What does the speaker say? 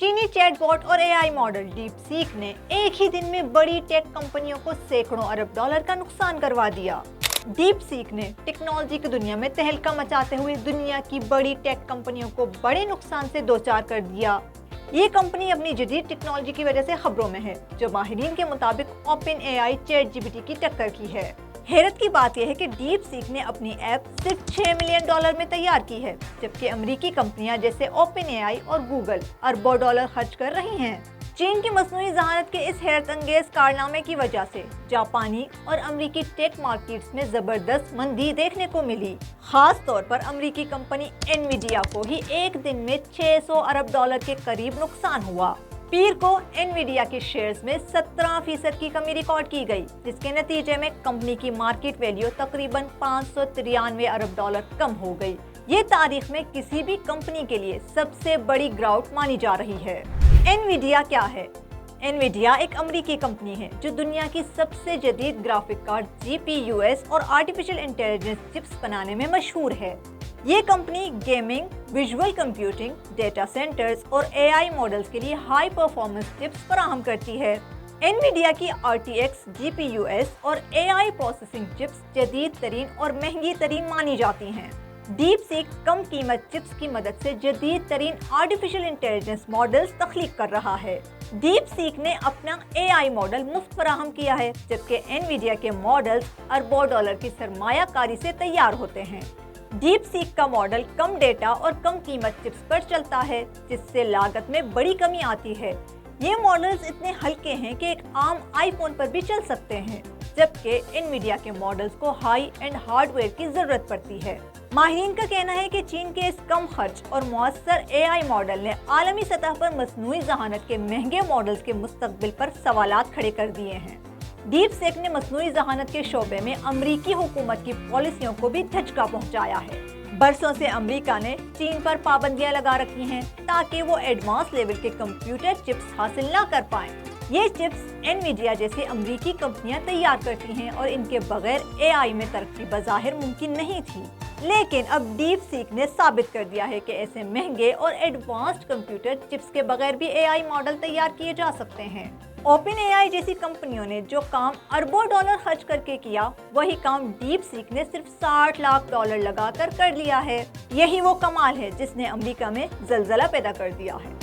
चीनी चैटबॉट और AI model deep seek ने एक ही दिन में बड़ी टेक कंपनियों को सैकड़ों अरब डॉलर का नुकसान करवा दिया। डीप सीक ने टेक्नोलॉजी की दुनिया में तहलका मचाते हुए दुनिया की बड़ी टेक कंपनियों को बड़े नुकसान से दो चार कर दिया। ये कंपनी अपनी जदीद टेक्नोलॉजी की वजह से खबरों में है, जो माहिरीन के मुताबिक ओपन एआई चैट जीपीटी की टक्कर की है। हैरत की बात यह है कि डीप सीक ने अपनी ऐप सिर्फ $6 मिलियन में तैयार की है, जबकि अमेरिकी कंपनियां जैसे ओपन एआई और गूगल अरबों डॉलर खर्च कर रही हैं। चीन की मसनूई जहानत के इस हैरत अंगेज कारनामे की वजह से जापानी और अमेरिकी टेक मार्केट्स में जबरदस्त मंदी देखने को मिली। खास तौर पर अमेरिकी कंपनी एनवीडिया को ही एक दिन में $600 अरब के करीब नुकसान हुआ। पीर को एनवीडिया के शेयर्स में 17% की कमी रिकॉर्ड की गई, जिसके नतीजे में कंपनी की मार्केट वैल्यू तकरीबन $593 अरब कम हो गई। ये तारीख में किसी भी कंपनी के लिए सबसे बड़ी गिरावट मानी जा रही है। एनवीडिया क्या है? एनवीडिया एक अमेरिकी कंपनी है जो दुनिया की सबसे जदीद ग्राफिक कार्ड जीपीयूएस और आर्टिफिशियल इंटेलिजेंस चिप्स बनाने में मशहूर है। ये company gaming, visual computing, data centres और एआई मॉडल्स के लिए हाई परफॉर्मेंस चिप्स फराहम करती है। एनवीडिया की RTX GPUs और एआई प्रोसेसिंग चिप्स जदीद तरीन और महंगी तरीन मानी जाती हैं। डीप सीक कम कीमत चिप्स की मदद से जदीद तरीन आर्टिफिशियल इंटेलिजेंस मॉडल्स तख्लीक कर रहा है। डीप सीक ने अपना एआई मॉडल मुफ्त फराहम किया है, जबकि एनवीडिया के मॉडल्स अरबों डॉलर की सरमायाकारी से तैयार होते हैं। डीप सीक का मॉडल कम डेटा और कम कीमत चिप्स पर चलता है, जिससे लागत में बड़ी कमी आती है। ये मॉडल्स इतने हल्के हैं कि एक आम आईफोन पर भी चल सकते हैं, जबकि एनवीडिया के मॉडल्स को हाई एंड हार्डवेयर की जरूरत पड़ती है। माहिरीन का कहना है कि चीन के इस कम खर्च और मुअस्सर एआई मॉडल ने आलमी सतह पर मसनूई जहानत के महंगे मॉडल्स के मुस्तकबिल पर सवालात खड़े कर दिए हैं। डीप सीक ने मसनूई जहानत के शोबे में अमरीकी हुकूमत की पॉलिसियों को भी धचका पहुंचाया है। बरसों से अमेरिका ने चीन पर पाबंदियां लगा रखी हैं ताकि वो एडवांस लेवल के कंप्यूटर चिप्स हासिल ना कर पाएं। ये चिप्स एनवीडिया जैसी अमेरिकी कंपनियां तैयार करती हैं और इनके बगैर एआई में तरक्की बज़ाहिर मुमकिन नहीं थी। लेकिन अब डीप सीक ने साबित कर दिया है कि ऐसे महंगे और एडवांस्ड कंप्यूटर चिप्स के बगैर भी एआई मॉडल तैयार किए जा सकते हैं। ओपन एआई जैसी कंपनियों ने जो काम अरबों डॉलर खर्च करके किया, वही काम डीप सीक ने सिर्फ $60 लाख लगाकर कर लिया है। यही वो कमाल है जिसने अमेरिका में जलजला पैदा कर दिया है।